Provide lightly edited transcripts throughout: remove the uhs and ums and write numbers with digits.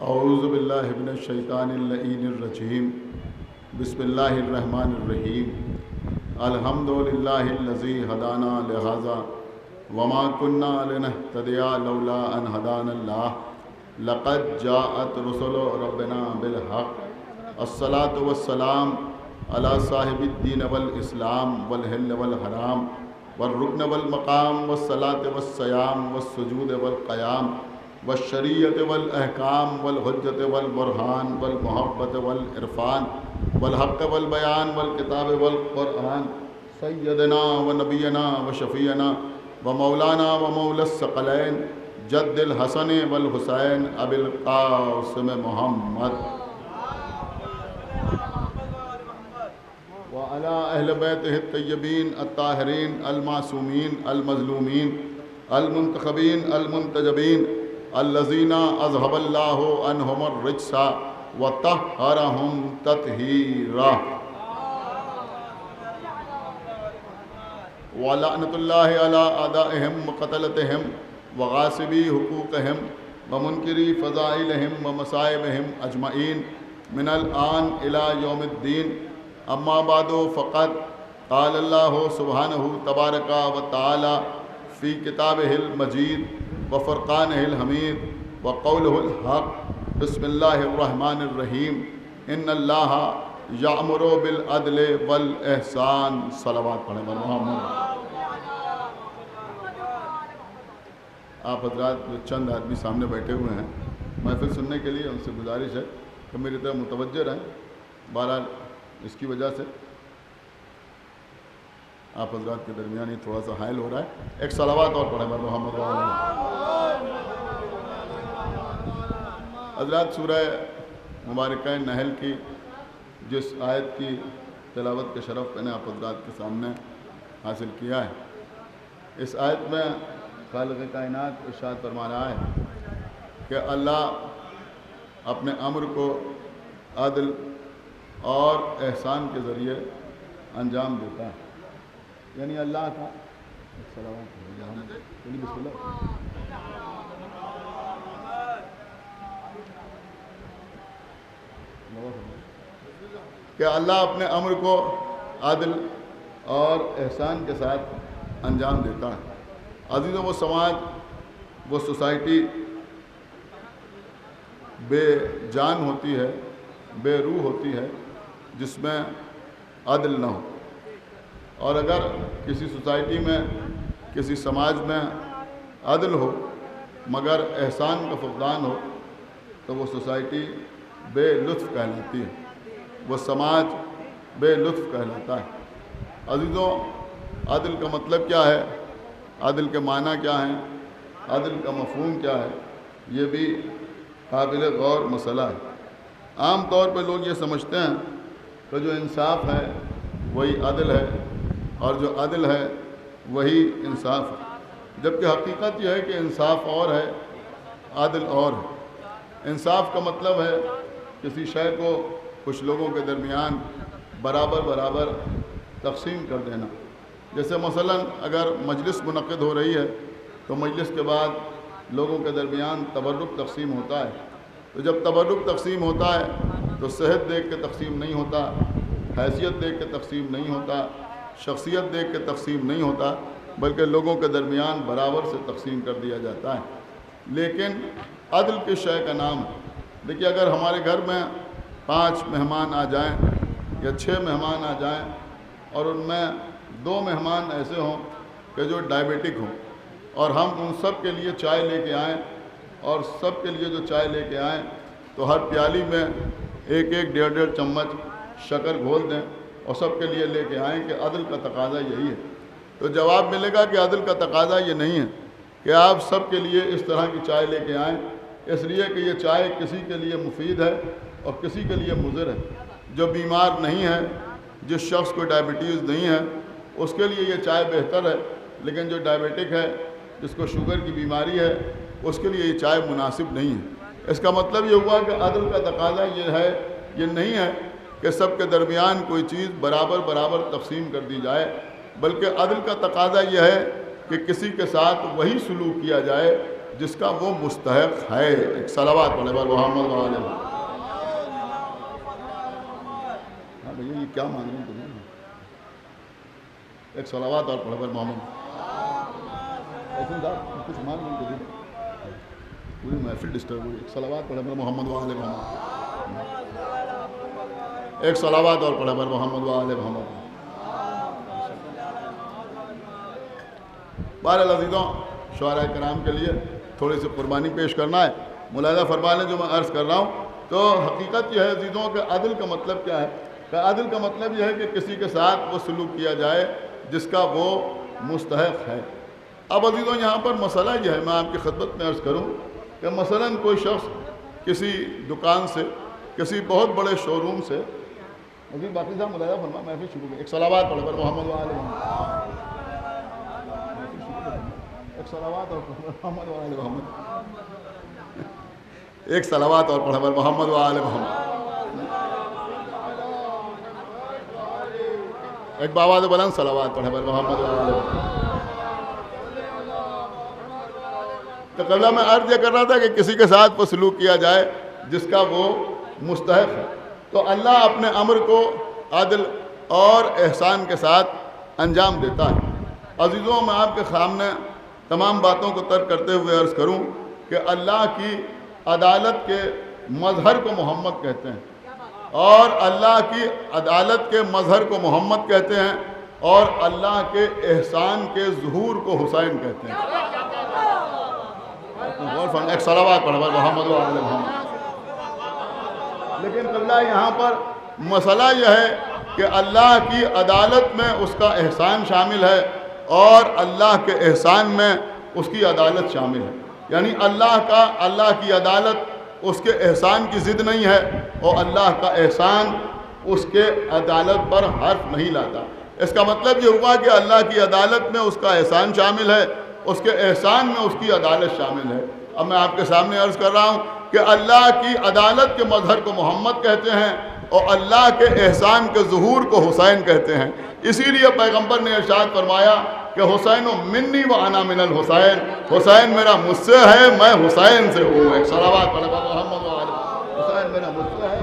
اعوذ باللہ من الشیطان اللعین الرجیم بسم اللہ الرحمن الرحیم الحمد للہ الذی ہدانا لہذا وما کنا لنہتدی لولا ان ہدانا اللہ لقد جاءت رسل ربنا بالحق الصلاۃ والسلام علی صاحب الدین والاسلام والحل والحرام والرکن والمقام والصلاۃ والصیام والسجود والقیام والشریعت والاحکام والحجت والبرہان والمحبت والعرفان والحق والبیان والکتاب والقرآن سیدنا و نبینا و شفیعنا و مولانا و مولا الثقلین جد الحسن والحسین ابی القاسم محمد وعلی اہل بیتہ الطیبین الطاہرین المعصومین المظلومین المنتخبین المنتجبین الذین اذهب اللہ عنہم الرجس وطہرہم تطہیرا ولعنۃ اللہ علی اعدائہم وقتلتہم وغاصبی حقوقہم ومنکری فضائلہم ومصائبہم اجمعین من الآن الی یوم الدین اما بعد فقط قال اللہ سبحانہ تبارک و تعالی فی کتابہ المجید وفرقانہ الحمید وقولہ الحق بسم اللہ الرحمن الرحیم ان اللہ یأمر بالعدل والاحسان صلوات پڑھیں محمد۔ آپ حضرات جو چند آدمی سامنے بیٹھے ہوئے ہیں محفل سننے کے لیے، ان سے گزارش ہے کہ میری طرف متوجہ رہیں۔ بہرحال اس کی وجہ سے آپ حضرات کے درمیان ہی تھوڑا سا حائل ہو رہا ہے۔ ایک صلوات اور پڑھیں محمد حضرات۔ سورہ مبارکہ نحل کی جس آیت کی تلاوت کے شرف میں نے آپ حضرات کے سامنے حاصل کیا ہے، اس آیت میں خالق کائنات ارشاد فرما رہا ہے کہ اللہ اپنے امر کو عدل اور احسان کے ذریعے انجام دیتا ہے، یعنی اللہ کا بسم اللہ کہ اللہ اپنے امر کو عدل اور احسان کے ساتھ انجام دیتا ہے۔ عزیزوں، وہ سماج، وہ سوسائٹی بے جان ہوتی ہے، بے روح ہوتی ہے، جس میں عدل نہ ہو۔ اور اگر کسی سوسائٹی میں، کسی سماج میں عدل ہو مگر احسان کا فقدان ہو تو وہ سوسائٹی بے لطف کہلاتی ہے، وہ سماج بے لطف کہلاتا ہے۔ عزیزوں، عدل کا مطلب کیا ہے، عدل کے معنی کیا ہیں، عدل کا مفہوم کیا ہے، یہ بھی قابل غور مسئلہ ہے۔ عام طور پہ لوگ یہ سمجھتے ہیں کہ جو انصاف ہے وہی عدل ہے، اور جو عدل ہے وہی انصاف ہے، جبکہ حقیقت یہ ہے کہ انصاف اور ہے، عدل اور ہے۔ انصاف کا مطلب ہے کسی شے کو کچھ لوگوں کے درمیان برابر برابر تقسیم کر دینا۔ جیسے مثلا اگر مجلس منعقد ہو رہی ہے تو مجلس کے بعد لوگوں کے درمیان تبرک تقسیم ہوتا ہے، تو جب تبرک تقسیم ہوتا ہے تو صحت دیکھ کے تقسیم نہیں ہوتا، حیثیت دیکھ کے تقسیم نہیں ہوتا، شخصیت دیکھ کے تقسیم نہیں ہوتا، بلکہ لوگوں کے درمیان برابر سے تقسیم کر دیا جاتا ہے۔ لیکن عدل کے شے کا نام ہے۔ دیکھیے، اگر ہمارے گھر میں 5 مہمان آ جائیں یا 6 مہمان آ جائیں اور ان میں 2 مہمان ایسے ہوں کہ جو ڈائبیٹک ہوں، اور ہم ان سب کے لیے چائے لے کے آئیں، اور سب کے لیے جو چائے لے کے آئیں تو ہر پیالی میں 1-1 1.5 چمچ شکر گھول دیں اور سب کے لیے لے کے آئیں کہ عدل کا تقاضا یہی ہے، تو جواب ملے گا کہ عدل کا تقاضا یہ نہیں ہے کہ آپ سب کے لیے اس طرح کی چائے لے کے آئیں، اس لیے کہ یہ چائے کسی کے لیے مفید ہے اور کسی کے لیے مضر ہے۔ جو بیمار نہیں ہے، جس شخص کو ڈائبٹیز نہیں ہے، اس کے لیے یہ چائے بہتر ہے، لیکن جو ڈائبیٹک ہے، جس کو شوگر کی بیماری ہے، اس کے لیے یہ چائے مناسب نہیں ہے۔ اس کا مطلب یہ ہوا کہ عدل کا تقاضا یہ نہیں ہے کہ سب کے درمیان کوئی چیز برابر برابر تقسیم کر دی جائے، بلکہ عدل کا تقاضا یہ ہے کہ کسی کے ساتھ وہی سلوک کیا جائے جس کا وہ مستحق ہے۔ ایک صلوات پڑھے بر محمد و آل محمد۔ ہاں بھیا یہ کیا مانگ رہے ہیں تمہیں؟ ایک صلوات اور پڑھے بر محمد۔ ایسے صاحب کچھ مانگ رہے ہیں پوری محفل ڈسٹرب ہوئی۔ ایک صلوات پڑھے بر محمد و آل محمد۔ ایک صلوات اور پڑھے بر محمد و آل محمد۔ بہرحال عزیزوں، شعراء کرام کے لیے تھوڑی سی قربانی پیش کرنا ہے۔ ملاحظہ فرما لیں جو میں عرض کر رہا ہوں، تو حقیقت یہ ہے عزیزوں کہ عدل کا مطلب کیا ہے؟ کہ عدل کا مطلب یہ ہے کہ کسی کے ساتھ وہ سلوک کیا جائے جس کا وہ مستحق ہے۔ اب عزیزوں یہاں پر مسئلہ یہ ہے، میں آپ کی خدمت میں عرض کروں کہ مثلاً کوئی شخص کسی دکان سے، کسی بہت بڑے شو روم سے، عزیز باقی صاحب ملاحظہ فرما محفل شروع میں ایک صلوات پڑھے بر محمد و آل محمد۔ ایک صلوات اور محمد و آل محمد۔ ایک صلوات اور پڑھے بر محمد و آل محمد۔ ایک بآواز بلند صلوات پڑھے بر محمد و آل محمد۔ تو قبلہ میں عرض یہ کر رہا تھا کہ کسی کے ساتھ وہ سلوک کیا جائے جس کا وہ مستحق ہے، تو اللہ اپنے امر کو عدل اور احسان کے ساتھ انجام دیتا ہے۔ عزیزوں میں آپ کے سامنے تمام باتوں کو ترک کرتے ہوئے عرض کروں کہ اللہ کی عدالت کے مظہر کو محمد کہتے ہیں، اور اللہ کی عدالت کے مظہر کو محمد کہتے ہیں، اور اللہ کے احسان کے ظہور کو حسین کہتے ہیں۔ ایک صلوات پڑھے بر محمد و آل محمد۔ لیکن قبلہ یہاں پر مسئلہ یہ ہے کہ اللہ کی عدالت میں اس کا احسان شامل ہے، اور اللہ کے احسان میں اس کی عدالت شامل ہے۔ یعنی اللہ کی عدالت اس کے احسان کی ضد نہیں ہے، اور اللہ کا احسان اس کے عدالت پر حرف نہیں لاتا۔ اس کا مطلب یہ ہوا کہ اللہ کی عدالت میں اس کا احسان شامل ہے، اس کے احسان میں اس کی عدالت شامل ہے۔ اب میں آپ کے سامنے عرض کر رہا ہوں کہ اللہ کی عدالت کے مظہر کو محمد کہتے ہیں، اور اللہ کے احسان کے ظہور کو حسین کہتے ہیں۔ اسی لیے پیغمبر نے ارشاد فرمایا کہ حسین منی و انا من الحسین، حسین میرا مجھ سے ہے، میں حسین سے ہوں۔ ایک صلوات پڑھے بر محمد و آل محمد۔ حسین میرا مجھ سے ہے،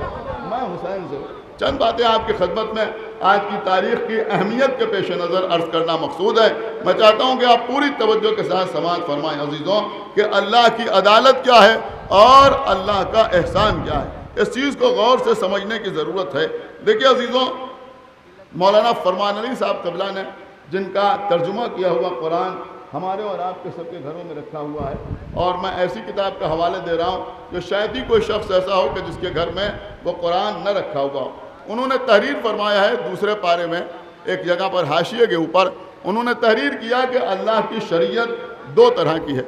میں حسین سے ہوں۔ چند باتیں آپ کی خدمت میں آج کی تاریخ کی اہمیت کے پیش نظر عرض کرنا مقصود ہے۔ میں چاہتا ہوں کہ آپ پوری توجہ کے ساتھ سماعت فرمائیں عزیزوں کہ اللہ کی عدالت کیا ہے اور اللہ کا احسان کیا ہے۔ اس چیز کو غور سے سمجھنے کی ضرورت ہے۔ دیکھیے عزیزوں، مولانا فرمان علی صاحب قبلہ نے جن کا ترجمہ کیا ہوا قرآن ہمارے اور آپ کے سب کے گھروں میں رکھا ہوا ہے، اور میں ایسی کتاب کا حوالے دے رہا ہوں جو شاید ہی کوئی شخص ایسا ہو کہ جس کے گھر میں وہ قرآن نہ رکھا ہوا ہو۔ انہوں نے تحریر فرمایا ہے دوسرے پارے میں ایک جگہ پر حاشیے کے اوپر انہوں نے تحریر کیا کہ اللہ کی شریعت دو طرح کی ہے۔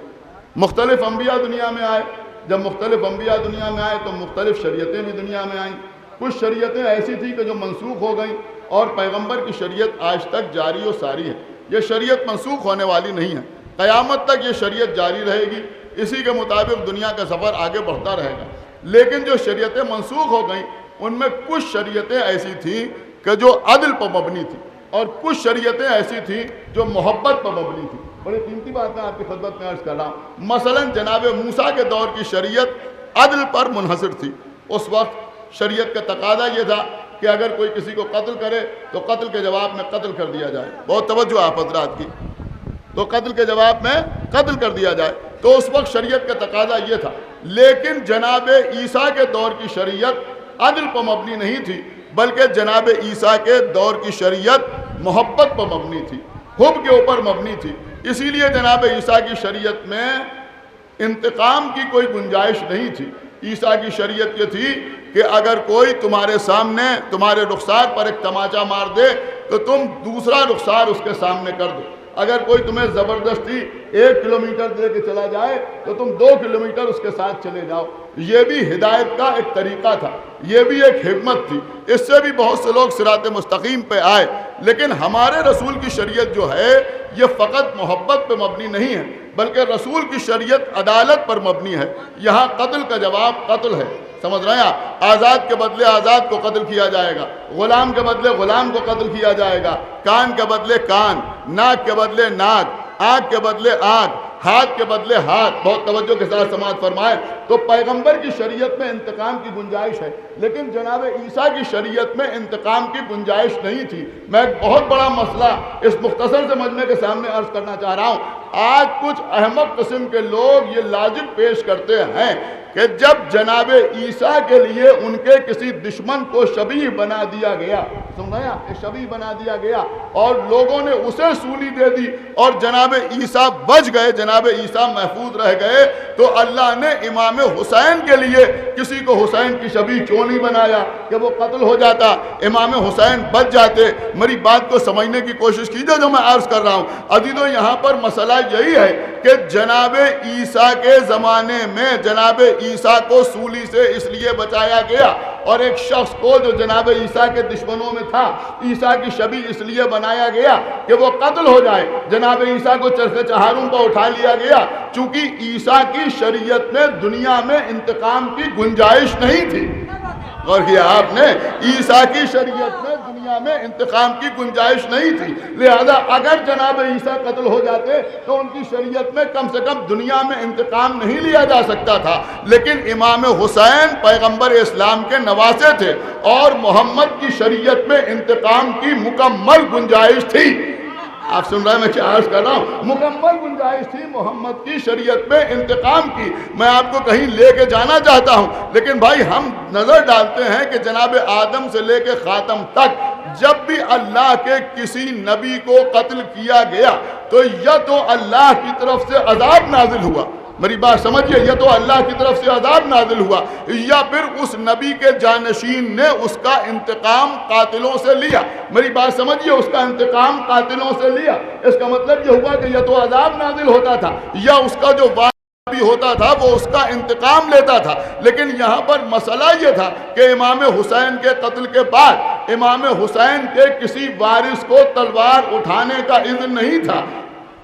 مختلف انبیاء دنیا میں آئے، جب مختلف انبیاء دنیا میں آئے تو مختلف شریعتیں بھی دنیا میں آئیں۔ کچھ شریعتیں ایسی تھیں کہ جو منسوخ ہو گئیں، اور پیغمبر کی شریعت آج تک جاری و ساری ہے۔ یہ شریعت منسوخ ہونے والی نہیں ہے، قیامت تک یہ شریعت جاری رہے گی، اسی کے مطابق دنیا کا سفر آگے بڑھتا رہے گا۔ لیکن جو شریعتیں منسوخ ہو گئیں ان میں کچھ شریعتیں ایسی تھیں کہ جو عدل پر مبنی تھیں، اور کچھ شریعتیں ایسی تھیں جو محبت پر مبنی تھیں۔ بڑی قیمتی بات میں آپ کی خدمت میں عرض کر رہا ہوں۔ مثلا جناب موسیٰ کے دور کی شریعت عدل پر منحصر تھی۔ اس وقت شریعت کا تقاضا یہ تھا کہ اگر کوئی کسی کو قتل کرے تو قتل کے جواب میں قتل کر دیا جائے۔ بہت توجہ آپ حضرات کی، تو قتل کے جواب میں قتل کر دیا جائے۔ تو اس وقت شریعت کا تقاضا یہ تھا۔ لیکن جناب عیسیٰ کے دور کی شریعت عدل پر مبنی نہیں تھی، بلکہ جناب عیسیٰ کے دور کی شریعت محبت پر مبنی تھی، حب کے اوپر مبنی تھی۔ اسی لیے جناب عیسیٰ کی شریعت میں انتقام کی کوئی گنجائش نہیں تھی۔ عیسیٰ کی شریعت یہ تھی کہ اگر کوئی تمہارے سامنے تمہارے رخسار پر ایک تماچا مار دے تو تم دوسرا رخسار اس کے سامنے کر دو۔ اگر کوئی تمہیں زبردستی 1 کلومیٹر دے کے چلا جائے تو تم 2 کلومیٹر اس کے ساتھ چلے جاؤ۔ یہ بھی ہدایت کا ایک طریقہ تھا، یہ بھی ایک حکمت تھی۔ اس سے بھی بہت سے لوگ صراط مستقیم پہ آئے۔ لیکن ہمارے رسول کی شریعت جو ہے یہ فقط محبت پہ مبنی نہیں ہے، بلکہ رسول کی شریعت عدالت پر مبنی ہے۔ یہاں قتل کا جواب قتل ہے، سمجھ رہے ہیں آپ؟ آزاد کے بدلے آزاد کو قتل کیا جائے گا، غلام کے بدلے غلام کو قتل کیا جائے گا، کان کے بدلے کان، ناک کے بدلے ناک، آنکھ کے بدلے آنکھ، ہاتھ کے بدلے ہاتھ. بہت توجہ کے ساتھ سماعت فرمائیں. تو پیغمبر کی شریعت میں انتقام کی گنجائش ہے، لیکن جناب عیسیٰ کی شریعت میں انتقام کی گنجائش نہیں تھی. میں ایک بہت بڑا مسئلہ اس مختصر سے مجمع کے سامنے عرض کرنا چاہ رہا ہوں. آج کچھ احمق قسم کے لوگ یہ لاجک پیش کرتے ہیں کہ جب جناب عیسیٰ کے لیے ان کے کسی دشمن کو شبیہ بنا دیا گیا، سن رہے ہیں، شبیہ بنا دیا گیا اور لوگوں نے اسے سولی دے دی اور جناب عیسیٰ بچ گئے، جناب عیسیٰ محفوظ رہ گئے، تو اللہ نے امام حسین کے لیے کسی کو حسین کی شبیہ کیوں نہیں بنایا کہ وہ قتل ہو جاتا، امام حسین بچ جاتے؟ میری بات کو سمجھنے کی کوشش کیجئے جو میں عرض کر رہا ہوں. عزیزو، یہاں پر مسئلہ یہی ہے کہ جناب عیسیٰ کے زمانے میں جناب عیسیٰ کو سولی سے اس لیے بچایا گیا اور ایک شخص کو جو جناب عیسیٰ کے دشمنوں میں تھا عیسیٰ کی شبیہ اس لیے بنایا گیا کہ وہ قتل ہو جائے. جناب عیسیٰ کو چرخ چہارم پر اٹھا لیا گیا چونکہ عیسیٰ کی شریعت میں دنیا میں انتقام کی گنجائش نہیں تھی. اور کیا آپ نے، عیسیٰ کی شریعت میں دنیا میں انتقام کی گنجائش نہیں تھی، لہذا اگر جناب عیسیٰ قتل ہو جاتے تو ان کی شریعت میں کم سے کم دنیا میں انتقام نہیں لیا جا سکتا تھا. لیکن امام حسین پیغمبر اسلام کے نواسے تھے اور محمد کی شریعت میں انتقام کی مکمل گنجائش تھی. آپ سن رہے ہیں میں کیا عرض کر رہا ہوں؟ مکمل گنجائش تھی محمد کی شریعت میں انتقام کی. میں آپ کو کہیں لے کے جانا چاہتا ہوں، لیکن بھائی ہم نظر ڈالتے ہیں کہ جناب آدم سے لے کے خاتم تک جب بھی اللہ کے کسی نبی کو قتل کیا گیا تو یا تو اللہ کی طرف سے عذاب نازل ہوا، میری بات سمجھئے، یا تو اللہ کی طرف سے عذاب نازل ہوا یا پھر اس نبی کے جانشین نے اس کا انتقام قاتلوں سے لیا. میری بات سمجھئے، اس کا انتقام قاتلوں سے لیا. اس کا مطلب یہ ہوا کہ یا تو عذاب نازل ہوتا تھا یا اس کا جو بھی ہوتا تھا وہ اس کا انتقام لیتا تھا. لیکن یہاں پر مسئلہ یہ تھا کہ امام حسین کے قتل کے بعد امام حسین کے کسی وارث کو تلوار اٹھانے کا اذن نہیں تھا.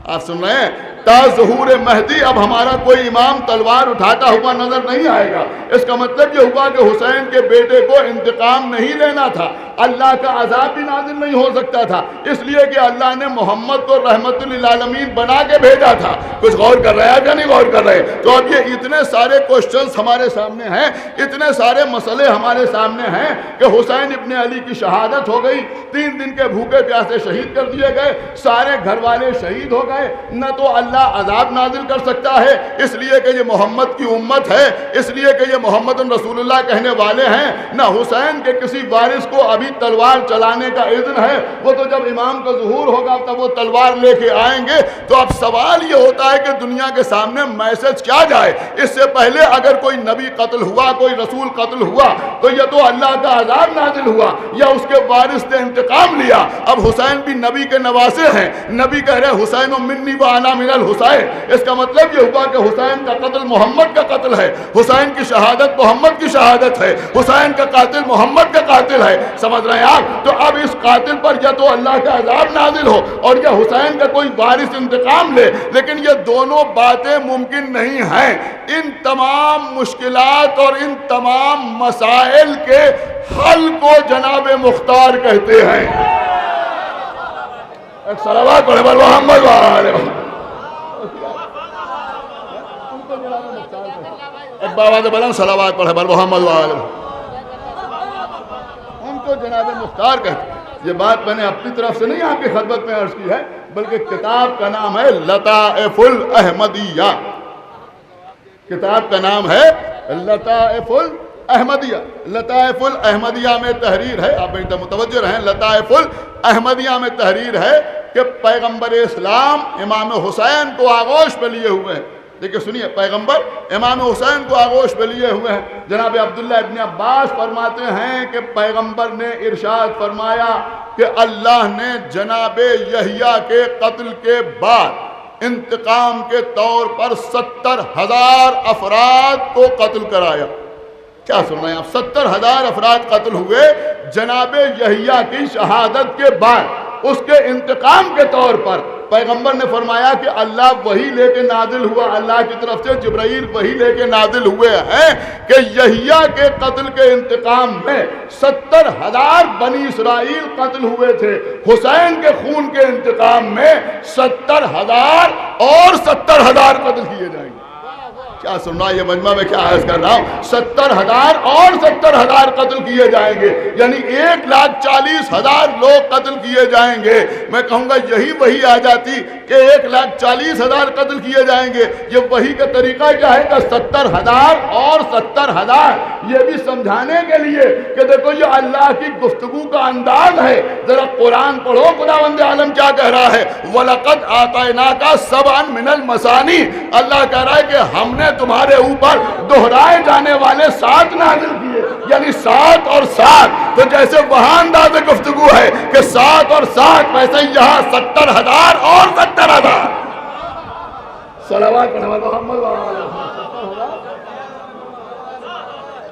آپ سن رہے ہیں؟ تا ظہور مہدی اب ہمارا کوئی امام تلوار اٹھاتا ہوا نظر نہیں آئے گا. اس کا مطلب یہ ہوا کہ حسین کے بیٹے کو انتقام نہیں لینا تھا، اللہ کا عذاب بھی نازل نہیں ہو سکتا تھا، اس لیے کہ اللہ نے محمد کو رحمت للعالمین بنا کے بھیجا تھا. کچھ غور کر رہے ہیں یا نہیں غور کر رہے؟ تو اب یہ اتنے سارے کوشچنز ہمارے سامنے ہیں، اتنے سارے مسئلے ہمارے سامنے ہیں کہ حسین ابن علی کی شہادت ہو گئی، 3 دن کے بھوکے پیاسے شہید کر دیے گئے، سارے گھر والے شہید ہو گئے. نہ تو اللہ عذاب نازل کر سکتا ہے اس لیے کہ یہ محمد کی امت ہے، اس لیے کہ یہ محمد رسول اللہ کہنے والے ہیں، نہ حسین کے کسی وارث کو ابھی تلوار چلانے کا اذن ہے. وہ تو جب امام کا ظہور ہوگا تب وہ تلوار لے کے آئیں گے. تو اب سوال یہ ہوتا ہے کہ دنیا کے سامنے میسج کیا جائے؟ اس سے پہلے اگر کوئی نبی قتل ہوا، کوئی رسول قتل ہوا تو یہ تو اللہ کا عذاب نازل ہوا یا اس کے وارث نے انتقام لیا. اب حسین بھی نبی کے نواسے ہیں، نبی کہہ رہے حسین منی و انا من الحسین. اس کا مطلب یہ ہوا کہ حسین کا قتل محمد کا قتل ہے، حسین کی شہادت محمد کی شہادت ہے، حسین کا قاتل محمد کا قاتل ہے. سمجھ رہے ہیں آپ؟ تو اب اس قاتل پر یا تو اللہ کا عذاب نازل ہو اور یا حسین کا کوئی وارث انتقام لے، لیکن یہ دونوں باتیں ممکن نہیں ہیں. ان تمام مشکلات اور ان تمام مسائل کے حل کو جناب مختار کہتے ہیں. ایک صلوات پڑھے بر محمد وآلہ محمد. ایک بابا بلند صلوات پڑھے بر محمد وآلہ محمد. ان کو جناب مختار کہتے ہیں. یہ بات میں نے اپنی طرف سے نہیں آپ کی خدمت میں عرض کی ہے، بلکہ کتاب کا نام ہے لطائف الاحمدیہ. کتاب کا نام ہے لطائف الاحمدیہ. لطائف الاحمدیہ میں تحریر ہے، آپ ایک متوجہ رہیں، لطائف الاحمدیہ میں تحریر ہے کہ پیغمبر اسلام امام حسین کو آغوش پہ لیے ہوئے ہیں. دیکھیں سنیے، پیغمبر امام حسین کو آغوش پہ لیے ہوئے ہیں. جناب عبداللہ ابن عباس فرماتے ہیں کہ پیغمبر نے ارشاد فرمایا کہ اللہ نے جناب یحییٰ کے قتل کے بعد انتقام کے طور پر 70,000 افراد کو قتل کرایا. کیا سن رہے ہیں آپ؟ 70,000 افراد قتل ہوئے جناب یحییٰ کی شہادت کے بعد. اس کے انتقام کے طور پر پیغمبر نے فرمایا کہ اللہ وحی لے کے نازل ہوا، اللہ کی طرف سے جبرائیل وحی لے کے نازل ہوئے ہیں کہ یحییٰ کے قتل کے انتقام میں 70,000 بنی اسرائیل قتل ہوئے تھے، حسین کے خون کے انتقام میں 70,000 اور 70,000 قتل کیے جائیں گے۔ کیا سننا یہ مجمع میں کیا عرض کر رہا ہوں؟ 70,000 اور 70,000 قتل کیے جائیں گے، یعنی 1,40,000 لوگ قتل کیے جائیں گے۔ میں کہوں گا یہی وہی آ جاتی کہ 1,40,000 قتل کیے جائیں گے، یہ وہی کا طریقہ کیا ہے کہ 70,000 اور 70,000، یہ بھی سمجھانے کے لیے کہ دیکھو یہ اللہ کی گفتگو کا انداز ہے۔ ذرا قرآن پڑھو، خداوند عالم کیا کہہ رہا ہے؟ وَلَقَدْ آتَيْنَاكَ سَبْعًا مِنَ الْمَثَانِي، اللہ کہہ رہا ہے کہ ہم نے تمہارے اوپر دہرائے جانے والے 7 نازل کیے، یعنی 7 اور 7۔ تو جیسے وہاں انداز گفتگو ہے کہ 7 اور 7، ویسے یہاں 70,000 اور 70,000۔ صلوات پڑھے محمد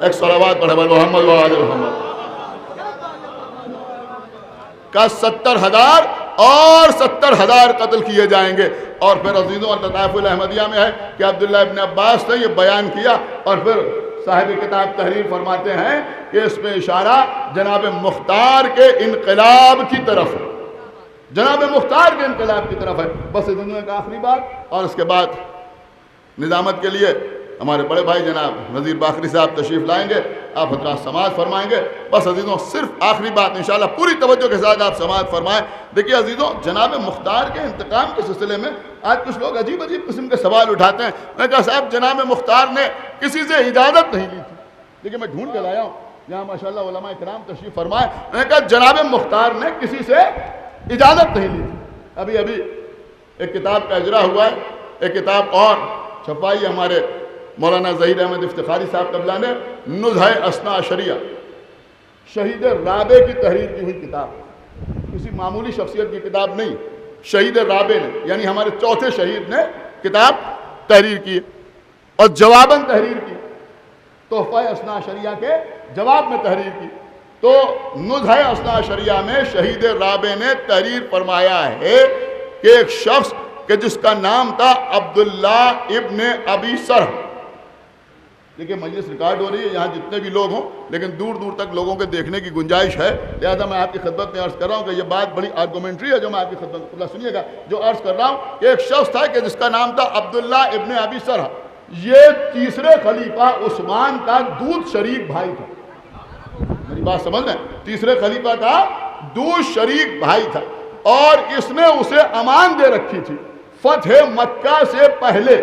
ایک صلوات پڑھے محمد محمد کا 70,000 اور 70,000 قتل کیے جائیں گے۔ اور پھر عزیزوں اور لطائف الاحمدیہ میں ہے کہ عبداللہ ابن عباس نے یہ بیان کیا، اور پھر صاحب کتاب تحریر فرماتے ہیں کہ اس میں اشارہ جناب مختار کے انقلاب کی طرف ہے، جناب مختار کے انقلاب کی طرف ہے۔ بس اس دنیا کا آخری بات، اور اس کے بعد نظامت کے لیے ہمارے بڑے بھائی جناب نذیر باقری صاحب تشریف لائیں گے، آپ حضرات سماعت فرمائیں گے۔ بس عزیزوں صرف آخری بات انشاءاللہ پوری توجہ کے ساتھ آپ سماعت فرمائیں۔ دیکھیے عزیزوں، جناب مختار کے انتقام کے سلسلے میں آج کچھ لوگ عجیب عجیب قسم کے سوال اٹھاتے ہیں۔ میں نے کہا صاحب جناب مختار نے کسی سے اجازت نہیں لی تھی، لیکن میں ڈھونڈ کے لایا ہوں یہاں ماشاءاللہ علماء کرام تشریف فرمائے۔ میں نے کہا جناب مختار نے کسی سے اجازت نہیں لی تھی۔ ابھی ایک کتاب کا اجرا ہوا ہے، ایک کتاب اور چھپائی ہمارے مولانا ظہیر احمد افتخاری صاحب قبلہ نے، نزہہ اثنا عشریہ، شہید رابع کی تحریر کی ہوئی کتاب، کسی معمولی شخصیت کی کتاب نہیں، شہید رابع نے یعنی ہمارے چوتھے شہید نے کتاب تحریر کی اور جواباً تحریر کی، تحفہ اثنا عشریہ کے جواب میں تحریر کی۔ تو نزہہ اثنا عشریہ میں شہید رابع نے تحریر فرمایا ہے کہ ایک شخص کہ جس کا نام تھا عبداللہ ابن ابی سرح، دیکھیں مجلس ریکارڈ ہو رہی ہے، یہاں جتنے بھی لوگ ہوں لیکن دور دور تک لوگوں کے دیکھنے کی گنجائش ہے، لہذا میں آپ کی خدمت میں عرض کر رہا ہوں کہ یہ بات بڑی آرگومنٹری ہے جو میں آپ کی خدمت میں سنیے گا۔ جو عرض کر رہا ہوں کہ ایک شخص تھا کہ جس کا نام تھا عبداللہ ابن ابی سرح، یہ تیسرے خلیفہ عثمان کا دودھ شریک بھائی تھا۔ میری بات سمجھ لیں، تیسرے خلیفہ کا دودھ شریک بھائی تھا، اور اس نے اسے امان دے رکھی تھی۔ فتح مکہ سے پہلے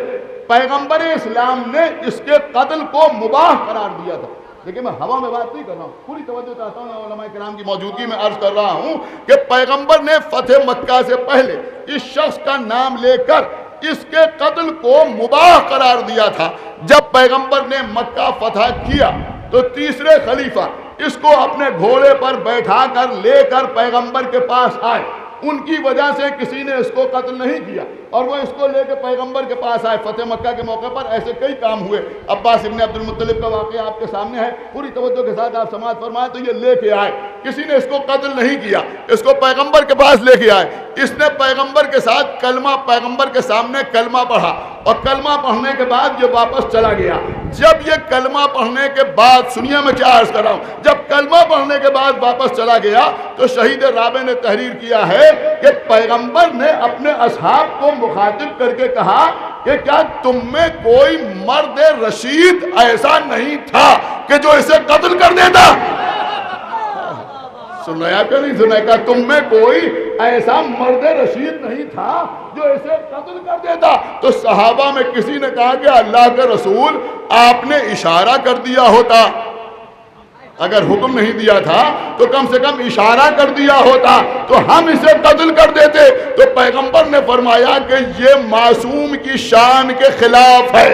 پیغمبر اسلام نے اس کے قتل کو مباح قرار دیا تھا۔ لیکن میں ہوا میں بات نہیں کر رہا ہوں، پوری توجہ چاہتا ہوں، علماء کرام کی موجودگی میں عرض کر رہا ہوں کہ پیغمبر نے فتح مکہ سے پہلے اس شخص کا نام لے کر اس کے قتل کو مباح قرار دیا تھا۔ جب پیغمبر نے مکہ فتح کیا تو تیسرے خلیفہ اس کو اپنے گھوڑے پر بیٹھا کر لے کر پیغمبر کے پاس آئے، ان کی وجہ سے کسی نے اس کو قتل نہیں کیا، اور وہ اس کو لے کے پیغمبر کے پاس آئے۔ فتح مکہ کے موقع پر ایسے کئی کام ہوئے، عباس ابن عبد المطلب کا واقعہ آپ کے سامنے ہے، پوری توجہ کے ساتھ آپ سماعت فرمائیں۔ تو یہ لے کے آئے، کسی نے اس کو قتل نہیں کیا، اس کو پیغمبر کے پاس لے کے آئے، اس نے پیغمبر کے ساتھ کلمہ، پیغمبر کے سامنے کلمہ پڑھا، اور کلمہ پڑھنے کے بعد یہ واپس چلا گیا۔ جب یہ کلمہ پڑھنے کے بعد، سنیے میں کیا عرض کر رہا ہوں، جب کلمہ پڑھنے کے بعد واپس چلا گیا تو شہید رابع نے تحریر کیا ہے کہ پیغمبر نے اپنے اصحاب کو مخاطب کر کے کہا کہ کیا تم میں کوئی مرد رشید ایسا نہیں تھا کہ جو اسے قتل کر دیتا؟ سنایا کہ نہیں سنایا؟ کہ تم میں کوئی ایسا مرد رشید نہیں تھا جو اسے قتل کر دیتا؟ تو صحابہ میں کسی نے کہا کہ اللہ کے رسول آپ نے اشارہ کر دیا ہوتا، اگر حکم نہیں دیا تھا تو کم سے کم اشارہ کر دیا ہوتا تو ہم اسے قتل کر دیتے۔ تو پیغمبر نے فرمایا کہ یہ معصوم کی شان کے خلاف ہے۔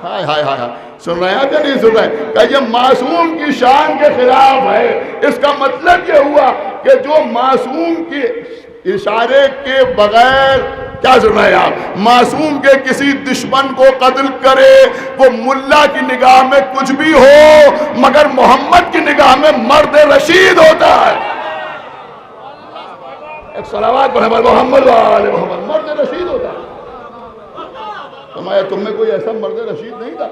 ہائے ہائے ہائے، سن رہے ہیں کہ نہیں سن رہے ہیں؟ کہ یہ معصوم کی شان کے خلاف ہے۔ اس کا مطلب یہ ہوا کہ جو معصوم کی اشارے کے بغیر، کیا سن رہے ہیں آپ، معصوم کے کسی دشمن کو قتل کرے، وہ ملا کی نگاہ میں کچھ بھی ہو مگر محمد کی نگاہ میں مرد رشید ہوتا ہے۔ ایک صلوات پڑھے محمد وآل محمد، مرد رشید ہوتا ہے۔ فرمایا تم میں کوئی ایسا مرد رشید نہیں تھا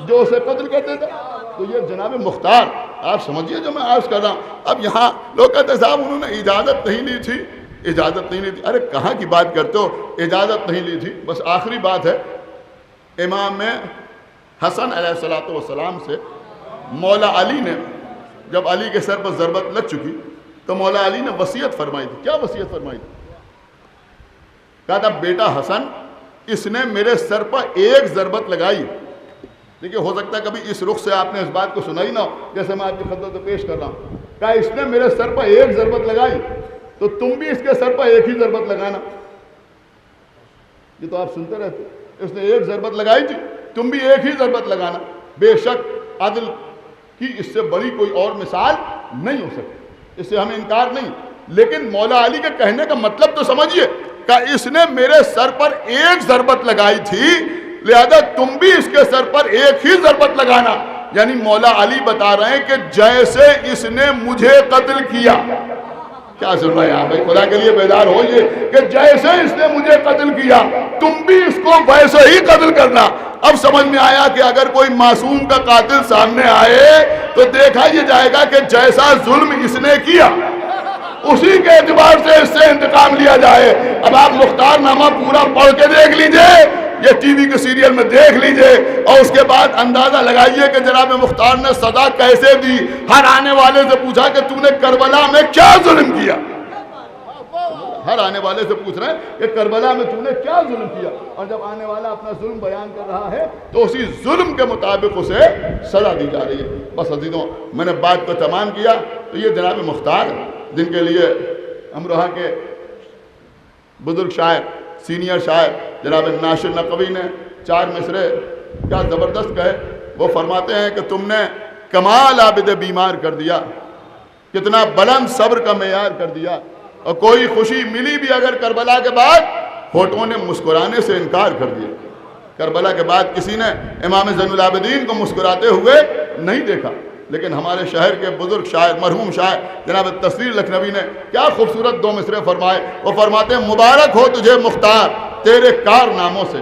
جو اسے قتل کرتے تھے؟ تو یہ جناب مختار، آپ سمجھیے جو میں عرض کر رہا ہوں۔ اب یہاں لوگ کہتے ہیں صاحب انہوں نے اجازت نہیں لی تھی، اجازت نہیں لی تھی۔ ارے کہاں کی بات کرتے ہو، اجازت نہیں لی تھی؟ بس آخری بات ہے، امام حسن علیہ السلام سے مولا علی نے جب علی کے سر پر ضربت لگ چکی تو مولا علی نے وصیت فرمائی تھی۔ کیا وصیت فرمائی تھی؟ کہا تھا بیٹا حسن، اس نے میرے سر پر ایک ضربت لگائی۔ دیکھیے ہو سکتا ہے کبھی اس رخ سے آپ نے اس بات کو سنا ہی نہ ہو، جیسے میں آپ کی خدمت میں پیش کر رہا ہوں۔ کہا اس نے میرے سر پر ایک ضربت لگائی تو تم بھی اس کے سر پر ایک ہی ضربت لگانا۔ یہ تو آپ سنتے رہتے، اس نے ایک ضربت لگائی تھی، تم بھی ایک ہی ضربت لگانا۔ بے شک عدل کی اس سے بڑی کوئی اور مثال نہیں ہو سکتی، اس سے ہمیں انکار نہیں، لیکن مولا علی کے کہنے کا مطلب تو سمجھیے کہ اس نے میرے سر پر ایک ضربت لگائی تھی، لہذا تم بھی اس کے سر پر ایک ہی ضربت لگانا۔ یعنی مولا علی بتا رہے ہیں کہ جیسے اس نے مجھے قتل کیا، کیا سن رہے ہیں آپ خدا کے لیے بیدار ہوئیے، کہ جیسے اس نے مجھے قتل کیا تم بھی اس کو ویسے ہی قتل کرنا۔ اب سمجھ میں آیا کہ اگر کوئی معصوم کا قاتل سامنے آئے تو دیکھا یہ جائے گا کہ جیسا ظلم اس نے کیا اسی کے اعتبار سے اس سے انتقام لیا جائے۔ اب آپ مختار نامہ پورا پڑھ کے دیکھ لیجئے، یہ ٹی وی کے سیریل میں دیکھ لیجئے، اور اس کے بعد اندازہ لگائیے کہ جناب مختار نے سزا کیسے دی۔ ہر آنے والے سے پوچھا کہ تو نے کربلا میں کیا ظلم کیا، ہر آنے والے سے پوچھ رہے ہیں کہ کربلا میں تو نے کیا ظلم کیا، اور جب آنے والا اپنا ظلم بیان کر رہا ہے تو اسی ظلم کے مطابق اسے سزا دی جا رہی ہے۔ بس عزیزوں میں نے بات کو تمام کیا، تو یہ جناب مختار جن کے لیے امروہہ کے بزرگ شاعر، سینئر شاعر جناب ناصر نقوی نے 4 مصرے کیا زبردست کہے۔ وہ فرماتے ہیں کہ تم نے کمال عابد بیمار کر دیا، کتنا بلند صبر کا معیار کر دیا، اور کوئی خوشی ملی بھی اگر کربلا کے بعد ہونٹوں نے مسکرانے سے انکار کر دیا۔ کربلا کے بعد کسی نے امام زین العابدین کو مسکراتے ہوئے نہیں دیکھا، لیکن ہمارے شہر کے بزرگ شاعر، مرحوم شاعر جناب تصویر لکھنوی نے کیا خوبصورت 2 مصرے فرمائے۔ وہ فرماتے ہیں مبارک ہو تجھے مختار تیرے کارناموں سے،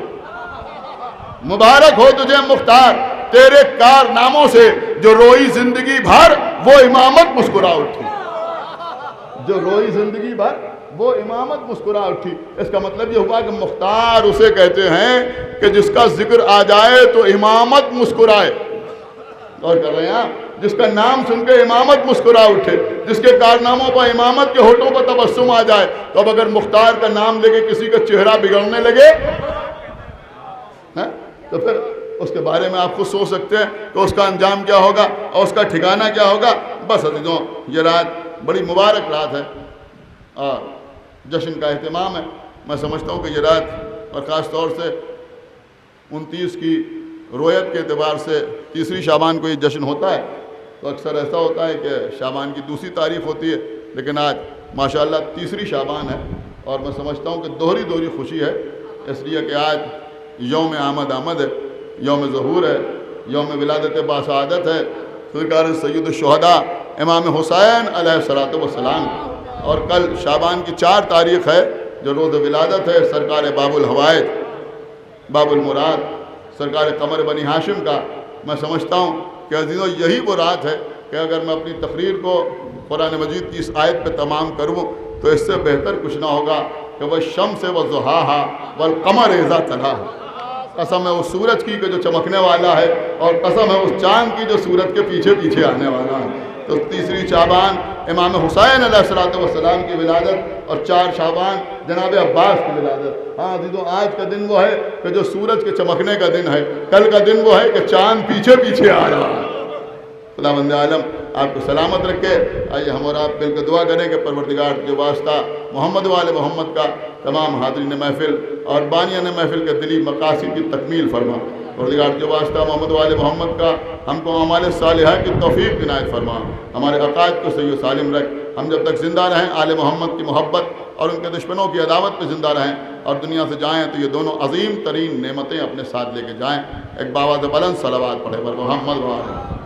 مبارک ہو تجھے مختار تیرے کارناموں سے، جو روئی زندگی بھر وہ امامت مسکرا اٹھی، جو روئی زندگی بھر وہ امامت مسکرا اٹھی۔ اس کا مطلب یہ ہوا کہ مختار اسے کہتے ہیں کہ جس کا ذکر آ جائے تو امامت مسکرائے، اور کر رہے ہیں جس کا نام سن کے امامت مسکرا اٹھے، جس کے کارناموں پر امامت کے ہونٹوں پر تبسم آ جائے۔ تو اب اگر مختار کا نام لے کے کسی کا چہرہ بگڑنے لگے تو پھر اس کے بارے میں آپ خود سوچ سکتے ہیں کہ اس کا انجام کیا ہوگا اور اس کا ٹھکانہ کیا ہوگا۔ بس عزیزوں یہ رات بڑی مبارک رات ہے اور جشن کا اہتمام ہے۔ میں سمجھتا ہوں کہ یہ رات، اور خاص طور سے 29 کی رویت کے اعتبار سے 3 شعبان کو یہ جشن ہوتا ہے، تو اکثر ایسا ہوتا ہے کہ شعبان کی 2 تاریخ ہوتی ہے، لیکن آج ماشاءاللہ 3 شعبان ہے، اور میں سمجھتا ہوں کہ دوہری خوشی ہے، اس لیے کہ آج یوم آمد ہے، یوم ظہور ہے، یوم ولادت باسعادت ہے سرکار سید الشہداء امام حسین علیہ السلام، اور کل شعبان کی 4 تاریخ ہے جو روز ولادت ہے سرکار باب الحوائج، باب المراد، سرکار قمر بنی ہاشم کا۔ میں سمجھتا ہوں کہ عزیزوں یہی وہ رات ہے کہ اگر میں اپنی تقریر کو قرآن مجید کی اس آیت پہ تمام کروں تو اس سے بہتر کچھ نہ ہوگا کہ والشمس وضحاہا والقمر اذا تلاہا۔ قسم ہے اس سورج کی کہ جو چمکنے والا ہے، اور قسم ہے اس چاند کی جو سورج کے پیچھے پیچھے آنے والا ہے۔ تو 3 شعبان امام حسین علیہ السلام کی ولادت، اور 4 شعبان جناب عباس کی ولادت۔ ہاں عزیزوں آج کا دن وہ ہے کہ جو سورج کے چمکنے کا دن ہے، کل کا دن وہ ہے کہ چاند پیچھے پیچھے آ رہا ہے۔ خداوند عالم آپ کو سلامت رکھے۔ آئیے ہم اور آپ مل کے دعا کریں کہ پروردگار کے واسطہ محمد والے محمد کا تمام حاضرین محفل اور بانیان محفل کے دلی مقاصد کی تکمیل فرما۔ پروردگار کے واسطہ محمد والے محمد کا ہم کو اعمال صالحہ کی توفیق عنایت فرما، ہمارے عقائد کو صحیح و سالم رکھ، ہم جب تک زندہ رہیں آل محمد کی محبت اور ان کے دشمنوں کی عداوت پہ زندہ رہیں، اور دنیا سے جائیں تو یہ دونوں عظیم ترین نعمتیں اپنے ساتھ لے کے جائیں۔ ایک باواز بلند صلوات پڑھے پر محمد وآلہ